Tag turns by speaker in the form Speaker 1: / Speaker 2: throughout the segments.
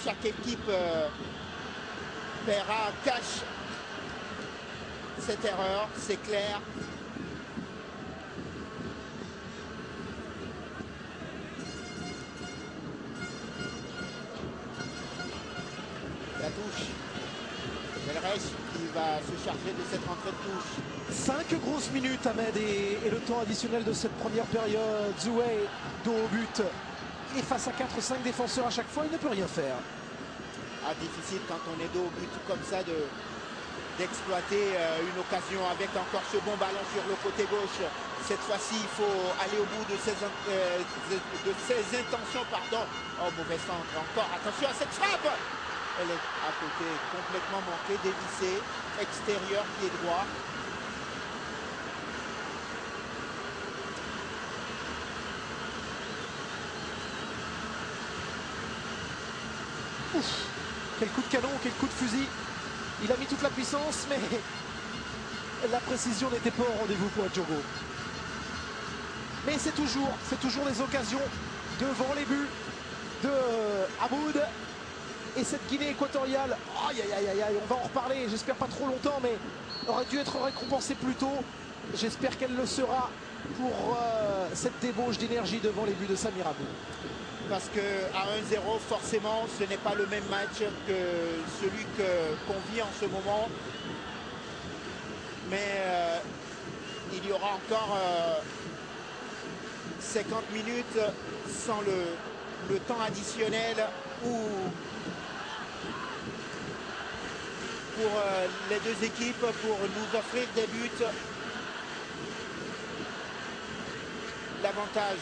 Speaker 1: chaque équipe paiera cash cette erreur, c'est clair. La touche. Belrech qui va se charger de cette rentrée de touche.
Speaker 2: 5 grosses minutes, Ahmed, et le temps additionnel de cette première période. Zoué, dos au but. Il est face à 4-5 défenseurs à chaque fois, il ne peut rien faire.
Speaker 1: Ah, difficile quand on est dos au but comme ça d'exploiter une occasion avec encore ce bon ballon sur le côté gauche. Cette fois-ci, il faut aller au bout de ses intentions. Pardon. Oh, mauvais centre encore. Attention à cette frappe. Elle est à côté, complètement manquée, dévissée, extérieur, pied droit.
Speaker 2: Ouf, quel coup de canon, quel coup de fusil. Il a mis toute la puissance, mais la précision n'était pas au rendez-vous pour Diogo. Mais c'est toujours des occasions devant les buts de Hamoud. Et cette Guinée équatoriale, aïe aïe aïe aïe, on va en reparler, j'espère pas trop longtemps, mais aurait dû être récompensée plus tôt. J'espère qu'elle le sera pour cette débauche d'énergie devant les buts de Samir Abou.
Speaker 1: Parce qu'à 1-0, forcément, ce n'est pas le même match que celui qu'on vit en ce moment. Mais il y aura encore 50 minutes sans le temps additionnel où pour les deux équipes pour nous offrir des buts. L'avantage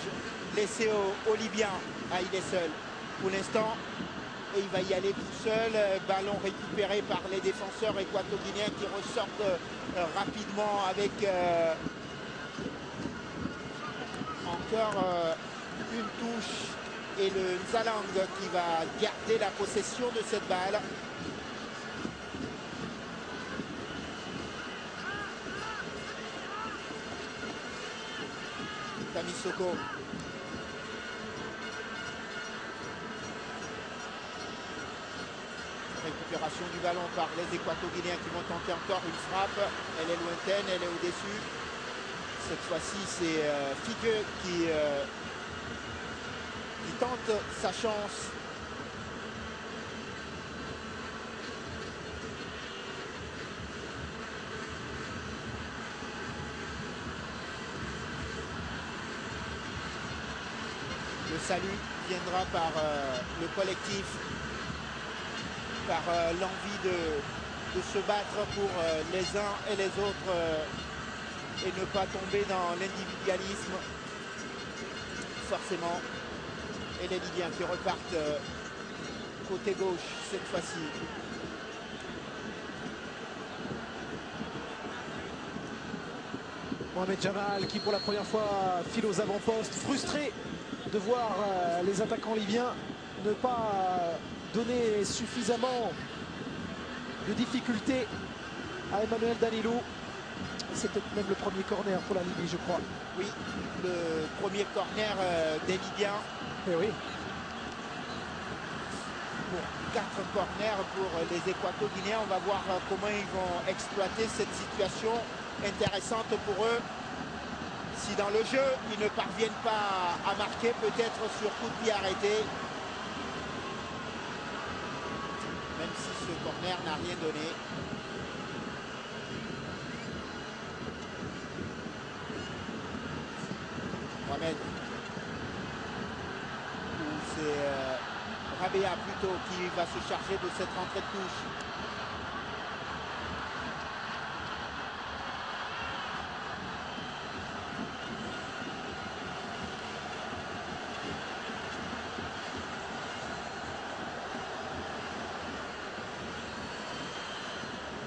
Speaker 1: laissé aux Libyens. Ah, il est seul pour l'instant et il va y aller tout seul. Ballon récupéré par les défenseurs équato-guinéens qui ressortent rapidement avec encore une touche et le Nzalang qui va garder la possession de cette balle. Tamisoko. Récupération du ballon par les équato-guinéens qui vont tenter encore une frappe. Elle est lointaine, elle est au-dessus. Cette fois-ci, c'est Figueux qui tente sa chance. Le salut viendra par le collectif, par l'envie de se battre pour les uns et les autres et ne pas tomber dans l'individualisme, forcément. Et les Libyens qui repartent côté gauche cette fois-ci.
Speaker 2: Mohamed Jamal qui pour la première fois file aux avant-postes, frustré de voir les attaquants libyens ne pas donner suffisamment de difficultés à Emmanuel Danilo. C'est peut-être même le premier corner pour la Libye, je crois.
Speaker 1: Oui, le premier corner des Libyens.
Speaker 2: Eh oui.
Speaker 1: Pour 4 corners pour les équato-guinéens. On va voir comment ils vont exploiter cette situation intéressante pour eux. Si dans le jeu, ils ne parviennent pas à marquer, peut-être sur coup de pied arrêté. Même si ce corner n'a rien donné. Mohamed. C'est Rabea plutôt qui va se charger de cette rentrée de touche.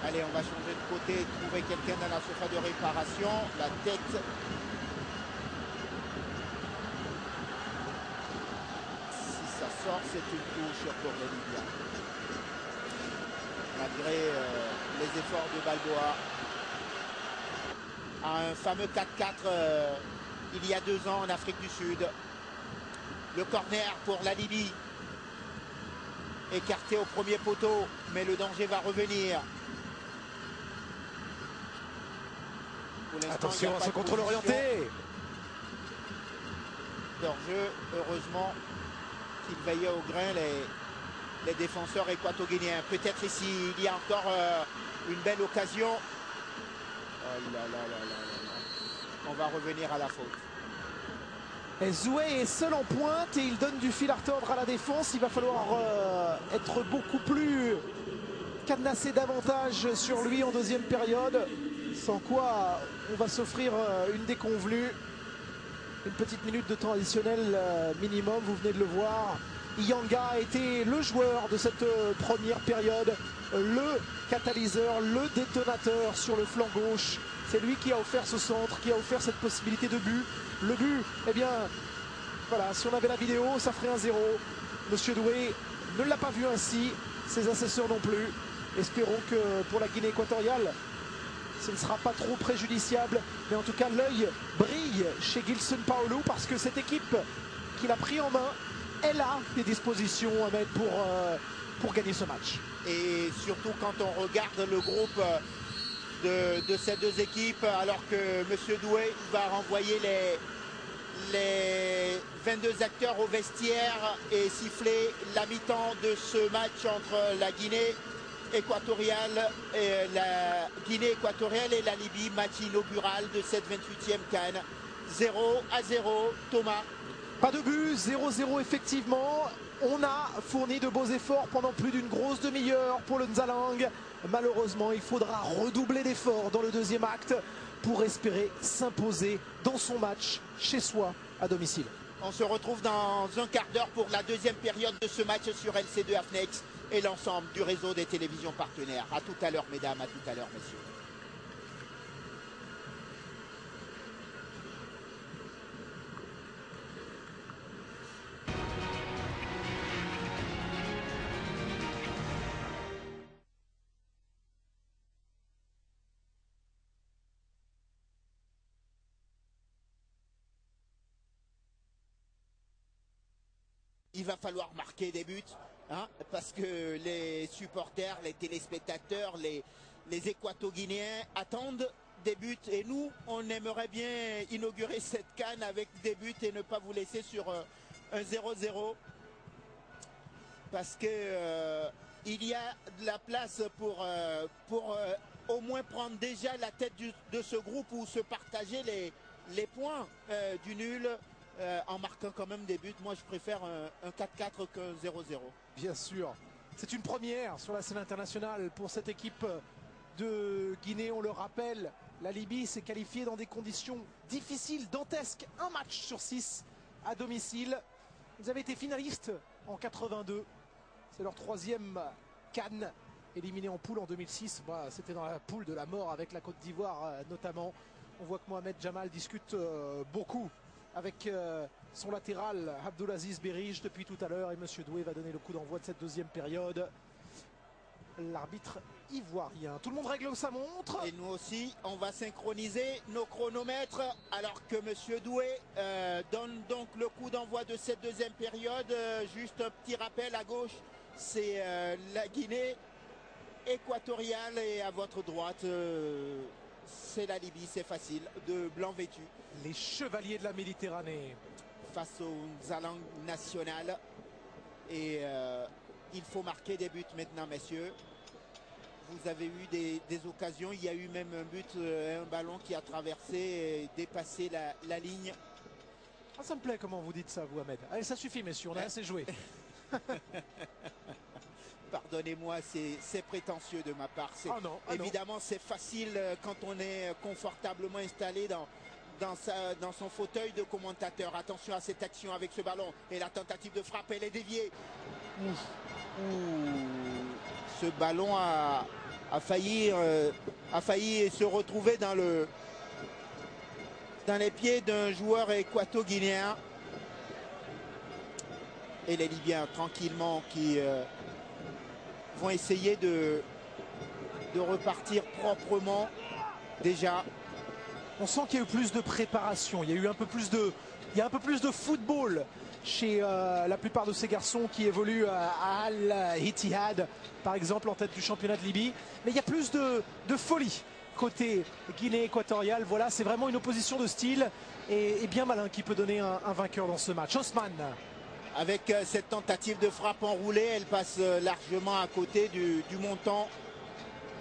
Speaker 1: Allez, on va changer de côté, trouver quelqu'un dans la surface de réparation. La tête. Si ça sort, c'est une touche pour les Libyens. Malgré les efforts de Balboa. Un fameux 4-4 il y a 2 ans en Afrique du Sud. Le corner pour la Libye. écarté au premier poteau, mais le danger va revenir.
Speaker 2: Attention à ce contrôle orienté.
Speaker 1: Hors-jeu, heureusement qu'il veillait au grain les défenseurs équato-guinéens. Peut-être ici, il y a encore une belle occasion. Oh là là là là là. On va revenir à la faute.
Speaker 2: Et Zoué est seul en pointe et il donne du fil à retordre à la défense. Il va falloir être beaucoup plus cadenassé davantage sur lui en deuxième période. Sans quoi on va s'offrir une déconvenue. Une petite minute de temps additionnel minimum, vous venez de le voir. Iyanga a été le joueur de cette première période, le catalyseur, le détonateur sur le flanc gauche. C'est lui qui a offert ce centre, qui a offert cette possibilité de but. Le but, eh bien, voilà, si on avait la vidéo, ça ferait 1-0. Monsieur Doué ne l'a pas vu ainsi, ses assesseurs non plus. Espérons que pour la Guinée équatoriale, ce ne sera pas trop préjudiciable, mais en tout cas l'œil brille chez Gilson Paolo parce que cette équipe qu'il a pris en main, elle a des dispositions à mettre pour gagner ce match.
Speaker 1: Et surtout quand on regarde le groupe de ces deux équipes, alors que M. Doué va renvoyer les 22 acteurs au vestiaire et siffler la mi-temps de ce match entre la Guinée équatoriale et la Guinée équatoriale et la Libye, match inaugural de cette 28e CAN. 0-0, Thomas.
Speaker 2: Pas de but, 0-0 effectivement. On a fourni de beaux efforts pendant plus d'une grosse demi-heure pour le Nzalang. Malheureusement, il faudra redoubler d'efforts dans le deuxième acte pour espérer s'imposer dans son match chez soi à domicile.
Speaker 1: On se retrouve dans un quart d'heure pour la deuxième période de ce match sur LC2 Afnex et l'ensemble du réseau des télévisions partenaires. À tout à l'heure, mesdames, à tout à l'heure, messieurs. Il va falloir marquer des buts, hein, parce que les supporters, les téléspectateurs, les équato-guinéens attendent des buts. Et nous, on aimerait bien inaugurer cette CAN avec des buts et ne pas vous laisser sur un 0-0. Parce que il y a de la place pour au moins prendre déjà la tête de ce groupe ou se partager les points du nul. En marquant quand même des buts. Moi je préfère un 4-4 qu'un 0-0.
Speaker 2: Bien sûr, c'est une première sur la scène internationale pour cette équipe de Guinée. On le rappelle, la Libye s'est qualifiée dans des conditions difficiles, dantesques. Un match sur 6 à domicile. Ils avaient été finalistes en 82. C'est leur troisième CAN, éliminé en poule en 2006. Bah, c'était dans la poule de la mort avec la Côte d'Ivoire notamment. On voit que Mohamed Jamal discute beaucoup avec son latéral Abdulaziz Berige depuis tout à l'heure, et Monsieur Doué va donner le coup d'envoi de cette deuxième période. L'arbitre ivoirien. Tout le monde règle sa montre.
Speaker 1: Et nous aussi, on va synchroniser nos chronomètres alors que Monsieur Doué donne donc le coup d'envoi de cette deuxième période. Juste un petit rappel à gauche, c'est la Guinée équatoriale et à votre droite, c'est la Libye, c'est facile, de blanc vêtu.
Speaker 2: Les chevaliers de la Méditerranée.
Speaker 1: Face au Nzalang national. Et il faut marquer des buts maintenant, messieurs. Vous avez eu des occasions. Il y a eu même un but, un ballon qui a traversé et dépassé la ligne.
Speaker 2: Ah, ça me plaît comment vous dites ça, vous, Ahmed. Allez, ça suffit, messieurs, on a assez joué.
Speaker 1: Pardonnez-moi, c'est prétentieux de ma part. Évidemment, c'est facile quand on est confortablement installé dans son fauteuil de commentateur. Attention à cette action avec ce ballon. Et la tentative de frappe, elle est déviée. Ce ballon a failli se retrouver dans les pieds d'un joueur équato-guinéen. Et les Libyens, tranquillement, qui vont essayer de repartir proprement déjà.
Speaker 2: On sent qu'il y a eu plus de préparation, il y a eu un peu plus de football chez la plupart de ces garçons qui évoluent à Al-Ittihad, par exemple en tête du championnat de Libye. Mais il y a plus de folie côté Guinée équatoriale. Voilà, c'est vraiment une opposition de style et bien malin qui peut donner un vainqueur dans ce match. Ousmane.
Speaker 1: Avec cette tentative de frappe enroulée, elle passe largement à côté du montant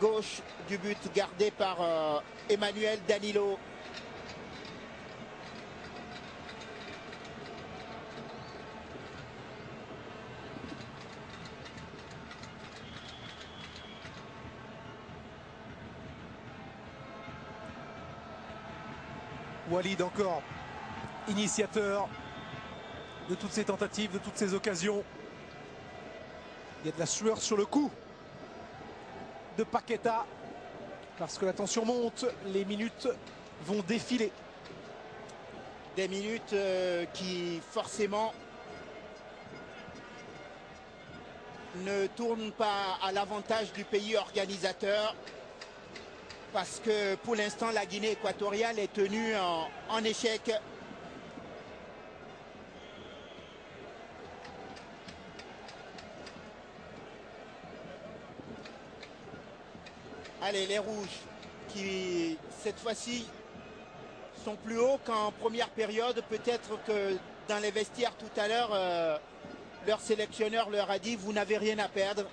Speaker 1: gauche du but gardé par Emmanuel Danilo.
Speaker 2: Walid encore initiateur de toutes ces tentatives, de toutes ces occasions. Il y a de la sueur sur le cou de Paqueta parce que la tension monte, les minutes vont défiler.
Speaker 1: Des minutes qui forcément ne tournent pas à l'avantage du pays organisateur parce que pour l'instant la Guinée équatoriale est tenue en échec. Allez, les rouges qui cette fois-ci sont plus hauts qu'en première période. Peut-être que dans les vestiaires tout à l'heure, leur sélectionneur leur a dit vous n'avez rien à perdre.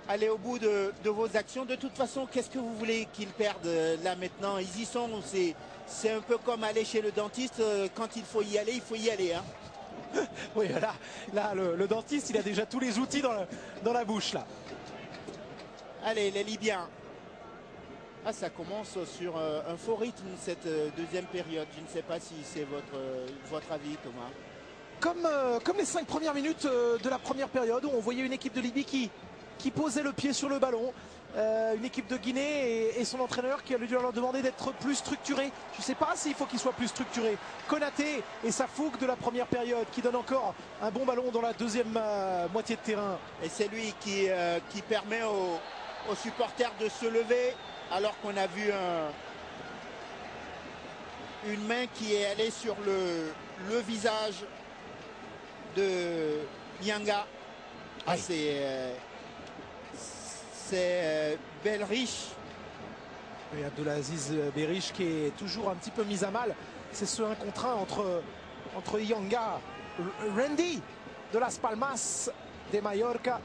Speaker 1: Allez au bout de vos actions. De toute façon, qu'est-ce que vous voulez qu'ils perdent là maintenant? Ils y sont. C'est un peu comme aller chez le dentiste. Quand il faut y aller. Hein.
Speaker 2: Oui, là le dentiste, il a déjà tous les outils dans la bouche là.
Speaker 1: Allez, les Libyens. Ah, ça commence sur un faux rythme cette deuxième période. Je ne sais pas si c'est votre avis, Thomas.
Speaker 2: Comme les 5 premières minutes de la première période où on voyait une équipe de Libye qui posait le pied sur le ballon. Une équipe de Guinée et son entraîneur qui a dû leur demander d'être plus structuré. Je ne sais pas s'il faut qu'il soit plus structuré. Konaté et sa fougue de la première période qui donne encore un bon ballon dans la deuxième moitié de terrain.
Speaker 1: Et c'est lui qui permet aux supporters de se lever alors qu'on a vu une main qui est allée sur le visage de Nyanga. Ah, c'est Belrich.
Speaker 2: Et Abdelaziz Berich qui est toujours un petit peu mis à mal. C'est ce 1 contre 1 entre Nyanga, Randy de Las Palmas de Mallorca.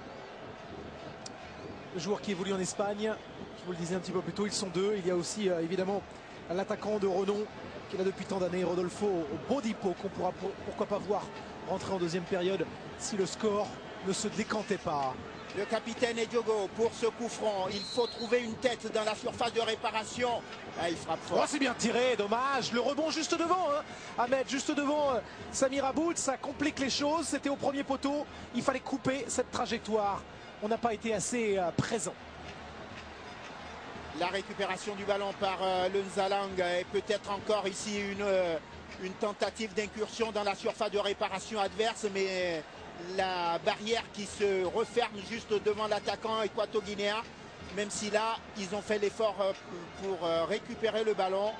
Speaker 2: Le joueur qui évolue en Espagne, je vous le disais un petit peu plus tôt, ils sont deux. Il y a aussi évidemment l'attaquant de renom qui est là depuis tant d'années, Rodolfo Bodipo, qu'on pourra pourquoi pas voir rentrer en deuxième période si le score ne se décantait pas.
Speaker 1: Le capitaine Ediogo pour ce coup franc. Il faut trouver une tête dans la surface de réparation. Ah, il frappe fort.
Speaker 2: Oh, c'est bien tiré, dommage. Le rebond juste devant. Ahmed, juste devant Samir Aboud. Ça complique les choses. C'était au premier poteau. Il fallait couper cette trajectoire. On n'a pas été assez présent.
Speaker 1: La récupération du ballon par le Nzalang et peut-être encore ici une tentative d'incursion dans la surface de réparation adverse, mais la barrière qui se referme juste devant l'attaquant équato-guinéen, même si là ils ont fait l'effort pour récupérer le ballon.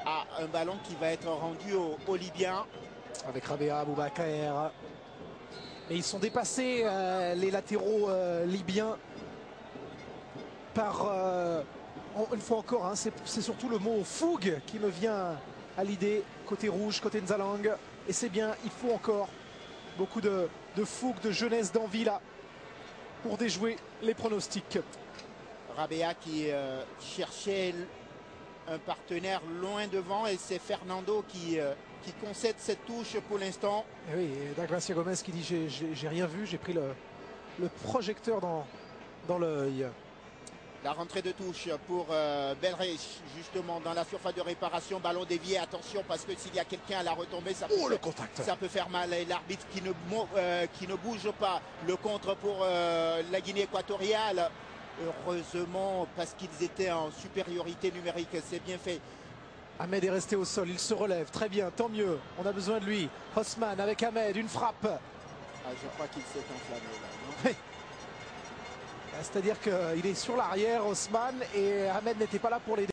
Speaker 1: Ah, un ballon qui va être rendu aux Libyens.
Speaker 2: Avec Rabea Boubacar. Mais ils sont dépassés les latéraux libyens par une fois encore, hein, c'est surtout le mot fougue qui me vient à l'idée côté rouge, côté Nzalang. Et c'est bien, il faut encore beaucoup de fougue, de jeunesse, d'envie là pour déjouer les pronostics.
Speaker 1: Rabea qui cherchait un partenaire loin devant et c'est Fernando qui concède cette touche pour l'instant.
Speaker 2: Oui, et Douglas Gomez qui dit j'ai rien vu, j'ai pris le projecteur dans l'œil.
Speaker 1: La rentrée de touche pour Belrich, justement dans la surface de réparation, ballon dévié, attention parce que s'il y a quelqu'un à la retombée, ça peut faire mal. Et l'arbitre qui ne bouge pas, le contre pour la Guinée équatoriale. Heureusement, parce qu'ils étaient en supériorité numérique, c'est bien fait.
Speaker 2: Ahmed est resté au sol, il se relève, très bien, tant mieux, on a besoin de lui. Ousmane avec Ahmed, une frappe.
Speaker 1: Ah, je crois qu'il s'est enflammé là, non?
Speaker 2: C'est-à-dire qu'il est sur l'arrière, Ousmane, et Ahmed n'était pas là pour l'aider.